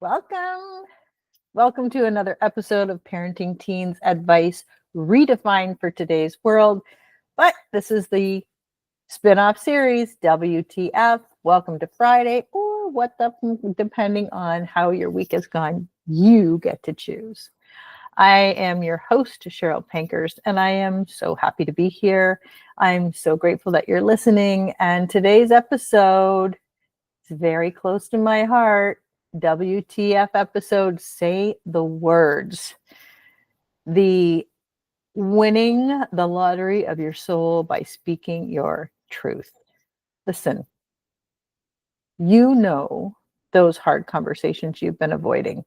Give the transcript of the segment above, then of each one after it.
Welcome. Welcome to another episode of Parenting Teens Advice Redefined for Today's World. But this is the spin-off series, WTF. Welcome to Friday, or what the, depending on how your week has gone, you get to choose. I am your host, Cheryl Pankhurst, and I am so happy to be here. I'm so grateful that you're listening. And today's episode is very close to my heart. WTF episode, Say the Words. The winning the lottery of your soul by speaking your truth. Listen, you know those hard conversations you've been avoiding.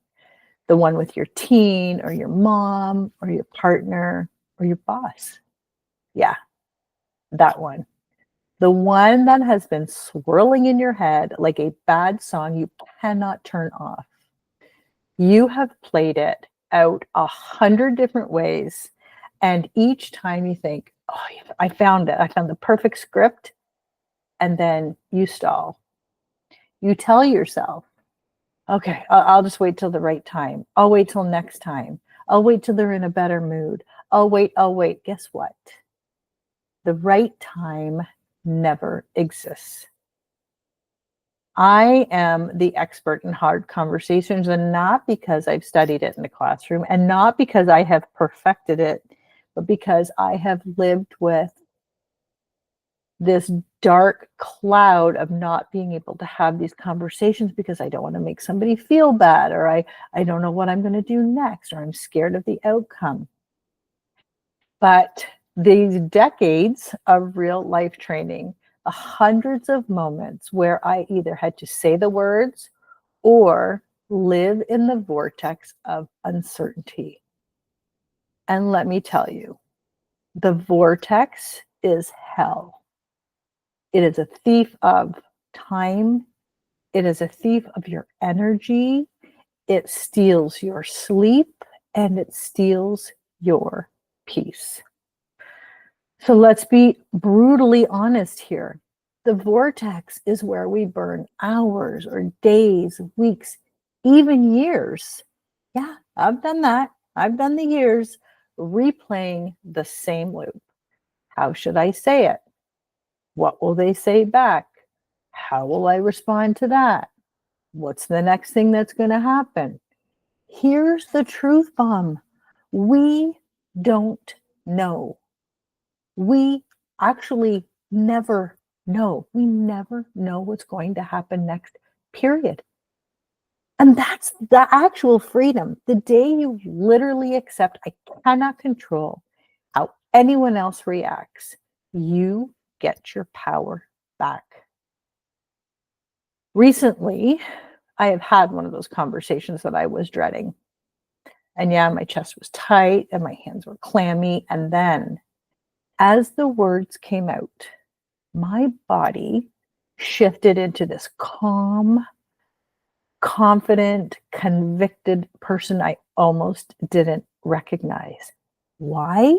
The one with your teen or your mom or your partner or your boss. Yeah, that one. The one that has been swirling in your head like a bad song you cannot turn off. You have played it out 100 different ways. And each time you think, oh, I found it. I found the perfect script. And then you stall. You tell yourself, okay, I'll just wait till the right time. I'll wait till next time. I'll wait till they're in a better mood. I'll wait. Guess what? The right time never exists. I am the expert in hard conversations, and not because I've studied it in the classroom and not because I have perfected it, but because I have lived with this dark cloud of not being able to have these conversations because I don't want to make somebody feel bad, or I don't know what I'm going to do next, or I'm scared of the outcome. But these decades of real life training, the hundreds of moments where I either had to say the words or live in the vortex of uncertainty. And let me tell you, the vortex is hell. It is a thief of time. It is a thief of your energy. It steals your sleep and it steals your peace. So let's be brutally honest here. The vortex is where we burn hours or days, weeks, even years. Yeah, I've done that. I've done the years replaying the same loop. How should I say it? What will they say back? How will I respond to that? What's the next thing that's going to happen? Here's the truth bomb. We don't know. We actually never know. We never know what's going to happen next, period. And that's the actual freedom. The day you literally accept, I cannot control how anyone else reacts, you get your power back. Recently, I have had one of those conversations that I was dreading. And yeah, my chest was tight and my hands were clammy. And then as the words came out, my body shifted into this calm, confident, convicted person I almost didn't recognize. Why?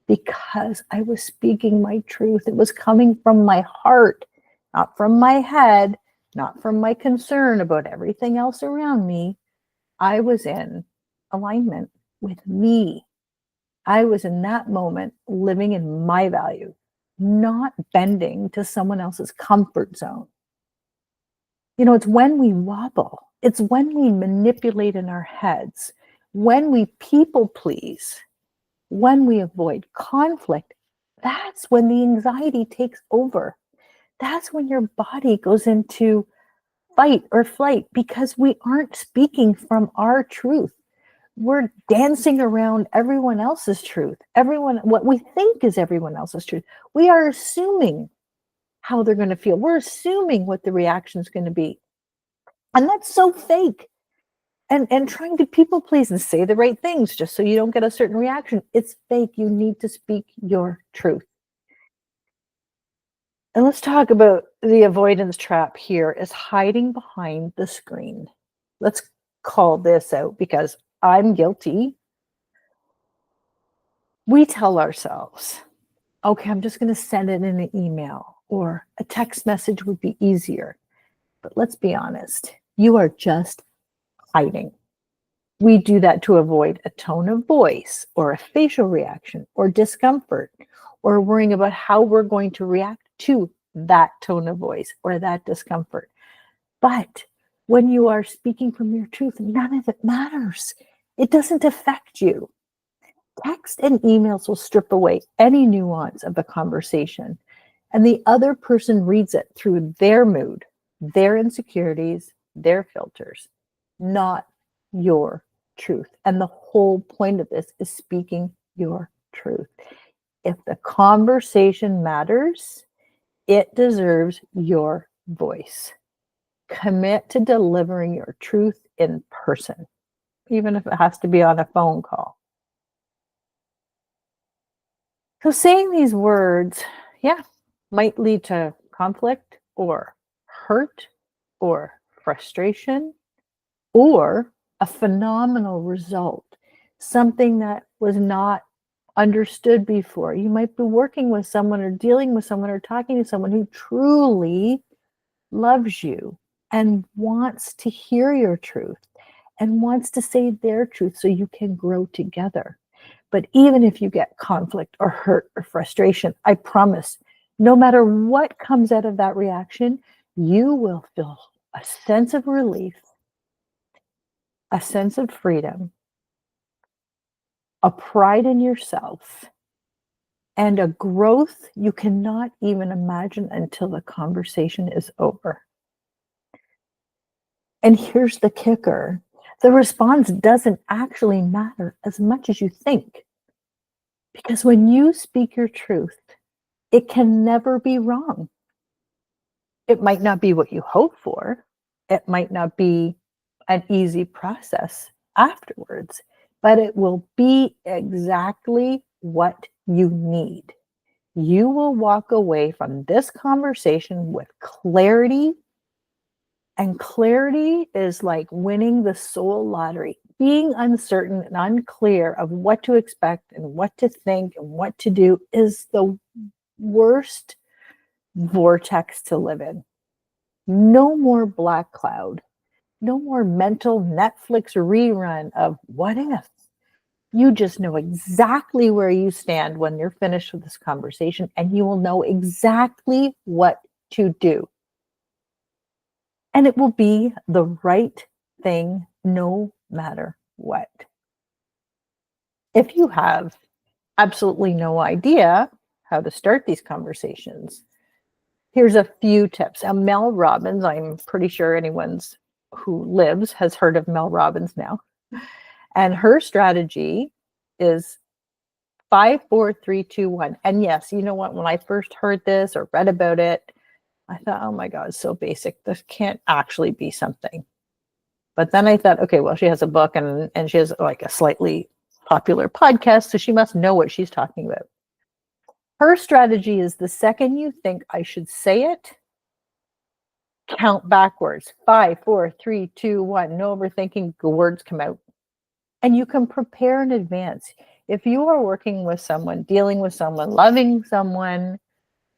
Because I was speaking my truth. It was coming from my heart, not from my head, not from my concern about everything else around me. I was in alignment with me. I was in that moment living in my value, not bending to someone else's comfort zone. You know, it's when we wobble, it's when we manipulate in our heads, when we people please, when we avoid conflict, that's when the anxiety takes over. That's when your body goes into fight or flight because we aren't speaking from our truth. We're dancing around everyone else's truth. What we think is everyone else's truth. We are assuming how they're going to feel. We're assuming what the reaction is going to be. And that's so fake. And trying to people please and say the right things just so you don't get a certain reaction. It's fake. You need to speak your truth. And let's talk about the avoidance trap here is hiding behind the screen. Let's call this out because I'm guilty. We tell ourselves, okay, I'm just going to send it in an email or a text message would be easier. But let's be honest, you are just hiding. We do that to avoid a tone of voice or a facial reaction or discomfort or worrying about how we're going to react to that tone of voice or that discomfort. But when you are speaking from your truth, none of it matters. It doesn't affect you. Text and emails will strip away any nuance of the conversation, and the other person reads it through their mood, their insecurities, their filters, not your truth. And the whole point of this is speaking your truth. If the conversation matters, it deserves your voice. Commit to delivering your truth in person, even if it has to be on a phone call. So saying these words, might lead to conflict or hurt or frustration or a phenomenal result, something that was not understood before. You might be working with someone or dealing with someone or talking to someone who truly loves you and wants to hear your truth and wants to say their truth so you can grow together. But even if you get conflict or hurt or frustration, I promise, no matter what comes out of that reaction, you will feel a sense of relief, a sense of freedom, a pride in yourself, and a growth you cannot even imagine until the conversation is over. And here's the kicker. The response doesn't actually matter as much as you think. Because when you speak your truth, it can never be wrong. It might not be what you hope for. It might not be an easy process afterwards, but it will be exactly what you need. You will walk away from this conversation with clarity. And clarity is like winning the soul lottery. Being uncertain and unclear of what to expect and what to think and what to do is the worst vortex to live in. No more black cloud. No more mental Netflix rerun of what if. You just know exactly where you stand when you're finished with this conversation, and you will know exactly what to do. And it will be the right thing no matter what. If you have absolutely no idea how to start these conversations, here's a few tips. Mel Robbins, I'm pretty sure anyone who lives has heard of Mel Robbins now. And her strategy is 5, 4, 3, 2, 1. And yes, you know what? When I first heard this or read about it, I thought, oh my God, it's so basic. This can't actually be something. But then I thought, okay, well, she has a book and she has like a slightly popular podcast, so she must know what she's talking about. Her strategy is the second you think I should say it, count backwards. 5, 4, 3, 2, 1. No overthinking, the words come out. And you can prepare in advance. If you are working with someone, dealing with someone, loving someone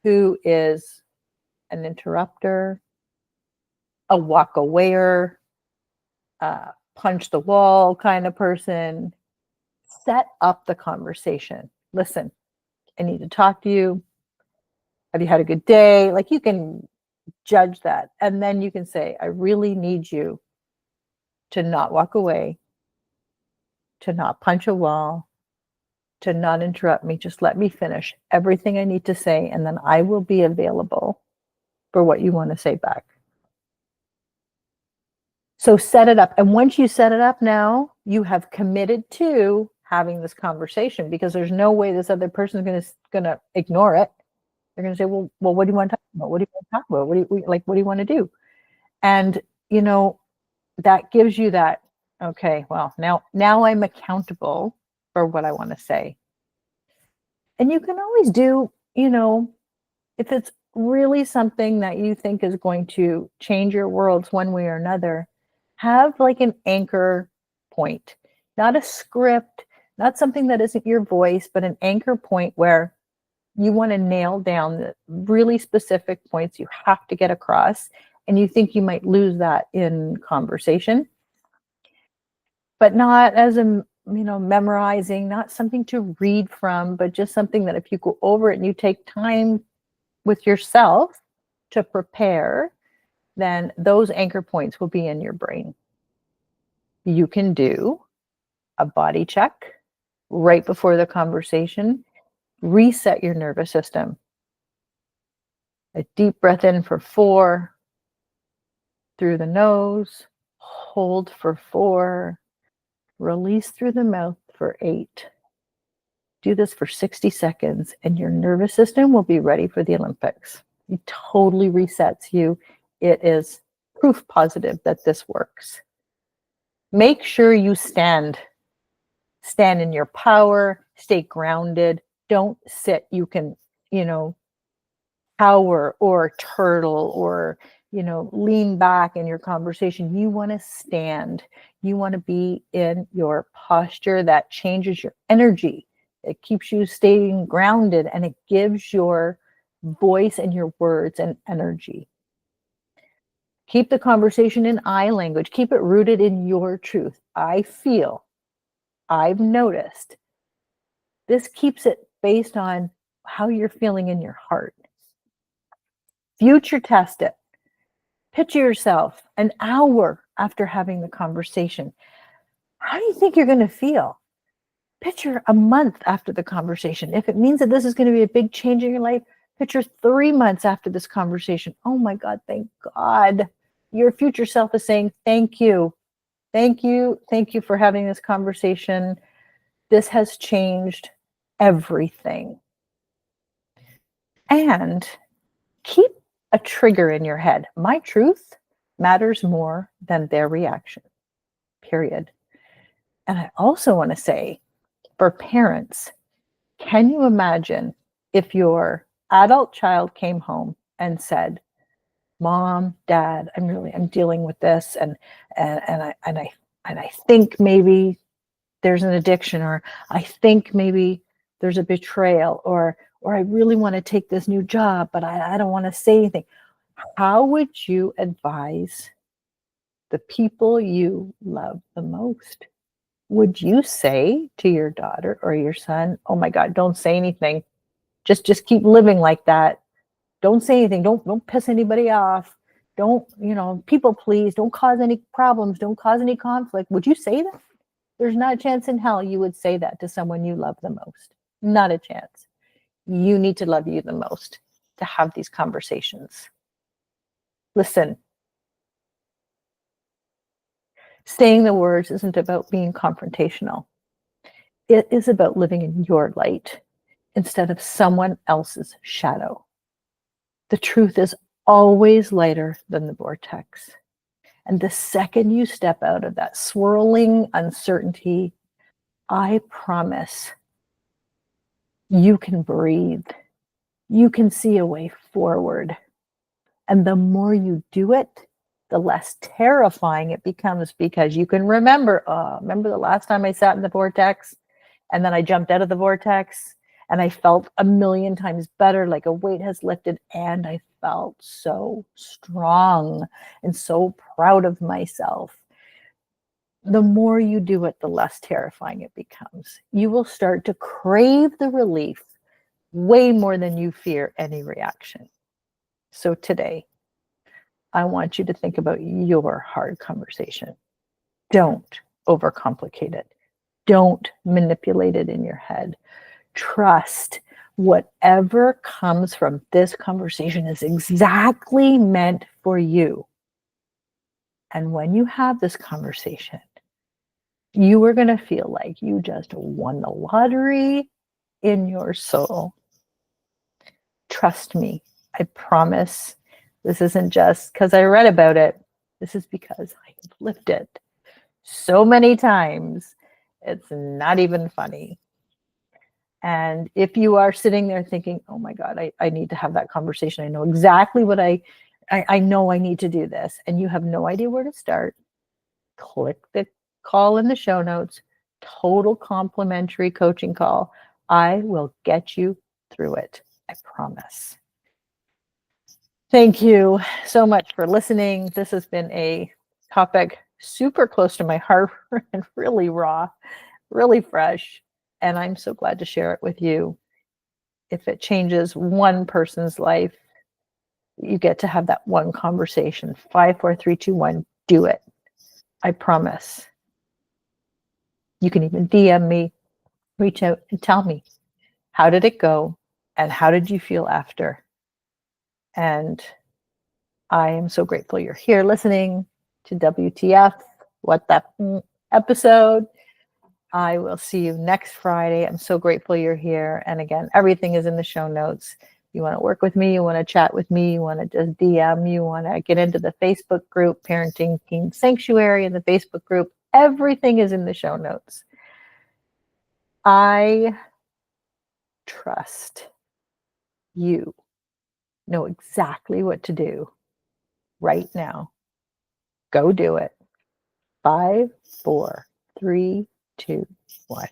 who is an interrupter, a walk-awayer, punch the wall kind of person, set up the conversation. Listen, I need to talk to you. Have you had a good day? Like, you can judge that. And then you can say, I really need you to not walk away, to not punch a wall, to not interrupt me. Just let me finish everything I need to say, and then I will be available for what you want to say back. So set it up. And once you set it up, now you have committed to having this conversation, because there's no way this other person is going to ignore it. They're going to say, well, what do you want to talk about? What do you want to talk about? What do you want to do? And, that gives you that, okay, well, now I'm accountable for what I want to say. And you can always do, if it's really something that you think is going to change your worlds one way or another, have like an anchor point, not a script, not something that isn't your voice, but an anchor point where you want to nail down the really specific points you have to get across, and you think you might lose that in conversation. but not as a, memorizing, not something to read from, but just something that if you go over it and you take time with yourself to prepare, then those anchor points will be in your brain. You can do a body check right before the conversation, reset your nervous system. A deep breath in for 4, through the nose, hold for 4, release through the mouth for 8. Do this for 60 seconds and your nervous system will be ready for the Olympics. It totally resets you. It is proof positive that this works. Make sure you stand in your power, stay grounded. Don't sit. You can, cower or turtle or, lean back in your conversation. You want to stand. You want to be in your posture that changes your energy. It keeps you staying grounded and it gives your voice and your words and energy. Keep the conversation in I language. Keep it rooted in your truth. I feel, I've noticed. This keeps it based on how you're feeling in your heart. Future test it. Picture yourself an hour after having the conversation. How do you think you're going to feel? Picture a month after the conversation. If it means that this is going to be a big change in your life, picture 3 months after this conversation. Oh my God, thank God. Your future self is saying, thank you. Thank you. Thank you for having this conversation. This has changed everything. And keep a trigger in your head. My truth matters more than their reaction, period. And I also want to say, for parents, can you imagine if your adult child came home and said, Mom, Dad, I'm dealing with this, and I think maybe there's an addiction, or I think maybe there's a betrayal, or I really want to take this new job, but I don't want to say anything. How would you advise the people you love the most? Would you say to your daughter or your son, oh my God, don't say anything. Just keep living like that. Don't say anything. Don't piss anybody off. Don't, people please. Don't cause any problems. Don't cause any conflict. Would you say that? There's not a chance in hell you would say that to someone you love the most. Not a chance. You need to love you the most to have these conversations. Listen, saying the words isn't about being confrontational. It is about living in your light instead of someone else's shadow. The truth is always lighter than the vortex. And the second you step out of that swirling uncertainty, I promise you can breathe. You can see a way forward. And the more you do it, the less terrifying it becomes, because you can remember the last time I sat in the vortex and then I jumped out of the vortex and I felt a million times better, like a weight has lifted, and I felt so strong and so proud of myself. The more you do it, the less terrifying it becomes. You will start to crave the relief way more than you fear any reaction. So today, I want you to think about your hard conversation. Don't overcomplicate it. Don't manipulate it in your head. Trust whatever comes from this conversation is exactly meant for you. And when you have this conversation, you are going to feel like you just won the lottery in your soul. Trust me, I promise. This isn't just because I read about it. This is because I have lived it so many times. It's not even funny. And if you are sitting there thinking, oh my God, I need to have that conversation. I know exactly what I know I need to do this. And you have no idea where to start. Click the call in the show notes, total complimentary coaching call. I will get you through it. I promise. Thank you so much for listening. This has been a topic super close to my heart and really raw, really fresh. And I'm so glad to share it with you. If it changes one person's life, you get to have that one conversation. 5, 4, 3, 2, 1, do it. I promise. You can even DM me, reach out and tell me, how did it go? And how did you feel after? And I am so grateful you're here listening to WTF, What That episode. I will see you next Friday. I'm so grateful you're here. And again, everything is in the show notes. You want to work with me, you want to chat with me, you want to just DM, you want to get into the Facebook group, Parenting Teen Sanctuary in the Facebook group. Everything is in the show notes. I trust you know exactly what to do right now. Go do it. 5, 4, 3, 2, 1.